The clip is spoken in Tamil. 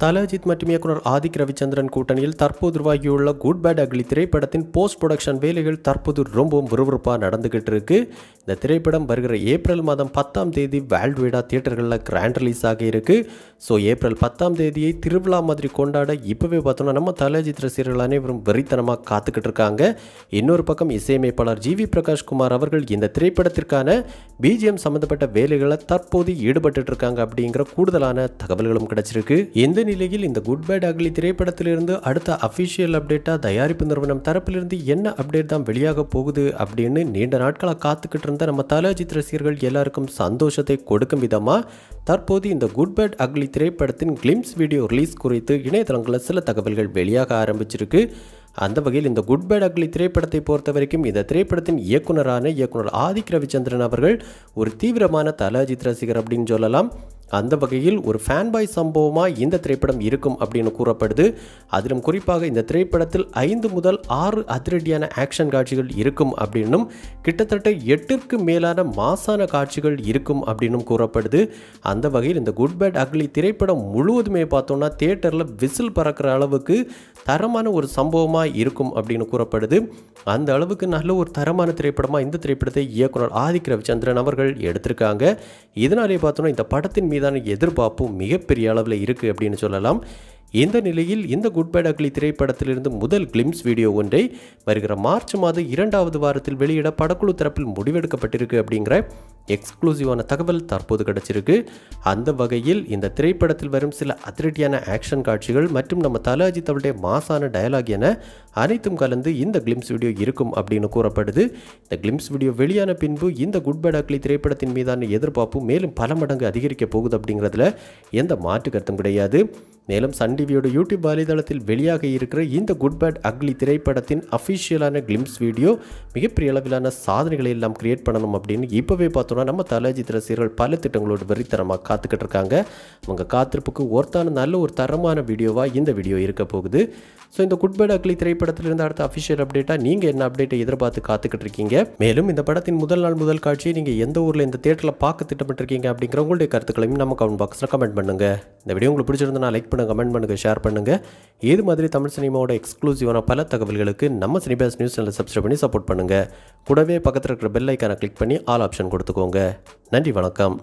தல அஜித் மற்றும் இயக்குனர் ஆதிக் ரவிச்சந்திரன் கூட்டணியில் தற்போது உருவாகியுள்ள குட் பேட் அக்லி திரைப்படத்தின் போஸ்ட் ப்ரொடக்ஷன் வேலைகள் தற்போது ரொம்பவும் விறுவிறுப்பாக நடந்துகிட்டு இருக்கு. இந்த திரைப்படம் வருகிற ஏப்ரல் மாதம் 10ஆம் தேதி வேர்ல்டு வைடாக தியேட்டர்களில் கிராண்ட் ரிலீஸ் ஆகி இருக்கு. ஸோ ஏப்ரல் 10ஆம் தேதியை திருவிழா மாதிரி கொண்டாட இப்போவே பார்த்தோன்னா நம்ம தல அஜித் ரசிகர்கள் அனைவரும் வெறித்தனமாக காத்துக்கிட்டு இருக்காங்க. இன்னொரு பக்கம் இசையமைப்பாளர் ஜி வி பிரகாஷ் குமார் அவர்கள் இந்த திரைப்படத்திற்கான பிஜிஎம் சம்பந்தப்பட்ட வேலைகளை தற்போது ஈடுபட்டு இருக்காங்க அப்படிங்கிற கூடுதலான தகவல்களும் கிடைச்சிருக்கு. இந்த நிலையில் இந்த குட் பேட் அக்லி திரைப்படத்திலிருந்து அடுத்த அஃபிஷியல் அப்டேட்டா தயாரிப்பு நிறுவனம் தரப்பிலிருந்து என்ன அப்டேட் தான் வெளியாக போகுது அப்படின்னு நீண்ட நாட்களாக காத்துக்கிட்டு இருந்த நம்ம தல அஜித் ரசிகர்கள் எல்லாருக்கும் சந்தோஷத்தை கொடுக்கும் விதமா தற்போது இந்த குட் பேட் அக்லி திரைப்படத்தின் கிளிம்ஸ் வீடியோ ரிலீஸ் குறித்து இணையதளங்களில் சில தகவல்கள் வெளியாக ஆரம்பிச்சிருக்கு. அந்த வகையில் இந்த குட் பேட் அக்லி திரைப்படத்தை பொறுத்த வரைக்கும் இந்த திரைப்படத்தின் இயக்குனர் ஆதிக் ரவிச்சந்திரன் அவர்கள் ஒரு தீவிரமான தல அஜித் ரசிகர் அப்படின்னு சொல்லலாம். அந்த வகையில் ஒரு ஃபேன் பாய் சம்பவமாக இந்த திரைப்படம் இருக்கும் அப்படின்னு கூறப்படுது. அதிலும் குறிப்பாக இந்த திரைப்படத்தில் 5 முதல் 6 அதிரடியான ஆக்ஷன் காட்சிகள் இருக்கும் அப்படின்னும் கிட்டத்தட்ட 8ற்கு மேலான மாசான காட்சிகள் இருக்கும் அப்படின்னும் கூறப்படுது. அந்த வகையில் இந்த குட் பேட் அக்லி திரைப்படம் முழுவதுமே பார்த்தோன்னா தியேட்டரில் விசில் பறக்கிற அளவுக்கு தரமான ஒரு சம்பவமாக இருக்கும் அப்படின்னு கூறப்படுது. அந்த அளவுக்கு நல்ல ஒரு தரமான திரைப்படமாக இந்த திரைப்படத்தை இயக்குனர் ஆதிக் ரவிச்சந்திரன் அவர்கள் எடுத்திருக்காங்க. இதனாலே பார்த்தோன்னா இந்த படத்தின் மீதான எதிர்பார்ப்பும் மிகப்பெரிய அளவில் இருக்குது அப்படின்னு சொல்லலாம். இந்த நிலையில் இந்த குட் பேட் அக்லி திரைப்படத்திலிருந்து முதல் கிளிம்ஸ் வீடியோ ஒன்றை வருகிற மார்ச் மாதம் 2வது வாரத்தில் வெளியிட படக்குழு தரப்பில் முடிவெடுக்கப்பட்டிருக்கு அப்படிங்கிற எக்ஸ்க்ளூசிவான தகவல் தற்போது கிடைச்சிருக்கு. அந்த வகையில் இந்த திரைப்படத்தில் வரும் சில அதிரடியான ஆக்ஷன் காட்சிகள் மற்றும் நம்ம தல அஜித் அவருடைய மாசான டயலாக் என அனைத்தும் கலந்து இந்த கிளிம்ஸ் வீடியோ இருக்கும் அப்படின்னு கூறப்படுது. இந்த கிளிம்ஸ் வீடியோ வெளியான பின்பு இந்த குட் பேட் அக்லி திரைப்படத்தின் மீதான எதிர்பார்ப்பு மேலும் பல மடங்கு அதிகரிக்க போகுது அப்படிங்கிறதுல எந்த மாற்று கருத்தும் கிடையாது. மேலும் சன் டிவியோட யூடியூப் வலைதளத்தில் வெளியாக இருக்கிற இந்த குட் பேட் அக்லி திரைப்படத்தின் அஃபிஷியலான கிளிம்ஸ் வீடியோ மிகப்பெரிய அளவிலான சாதனைகளை எல்லாம் கிரியேட் பண்ணணும் அப்படின்னு இப்போவே பார்த்தோன்னா நம்ம தல அஜித் ரசிகர்கள் பல திட்டங்களோடு வெறித்தனமாக காத்துக்கிட்டு இருக்காங்க. அவங்க காத்திருப்புக்கு ஒருத்தான நல்ல ஒரு தரமான வீடியோவாக இந்த வீடியோ இருக்க போகுது. ஸோ இந்த குட் பேட் அக்லி திரைப்படத்திலிருந்து அடுத்த அஃபிஷியல் அப்டேட்டாக நீங்கள் என்ன அப்டேட்டை எதிர்பார்த்து காத்துக்கிட்டு இருக்கீங்க? மேலும் இந்த படத்தின் முதல் நாள் முதல் காட்சியை நீங்கள் எந்த ஊரில் இந்த தியேட்டரில் பார்க்க திட்டமிட்டிருக்கீங்க அப்படிங்கிற உங்களுடைய கருத்துக்களையும் நம்ம கமெண்ட் பாக்ஸில் கமெண்ட் பண்ணுங்கள். இந்த வீடியோ உங்களுக்கு பிடிச்சிருந்தா லைக் பண்ணுங்கள், கமெண்ட் பண்ணுங்கள், ஷேர் பண்ணுங்கள். இது மாதிரி தமிழ் சினிமாவோட எக்ஸ்க்ளூசிவான பல தகவல்களுக்கு நம்ம சினிபாஸ் நியூஸ் சேனலை சப்ஸ்கிரைப் பண்ணி சப்போர்ட் பண்ணுங்கள். கூடவே பக்கத்தில் இருக்கிற பெல் ஐக்கானை கிளிக் பண்ணி ஆல் ஆப்ஷன் கொடுத்துக்கோங்க. நன்றி, வணக்கம்.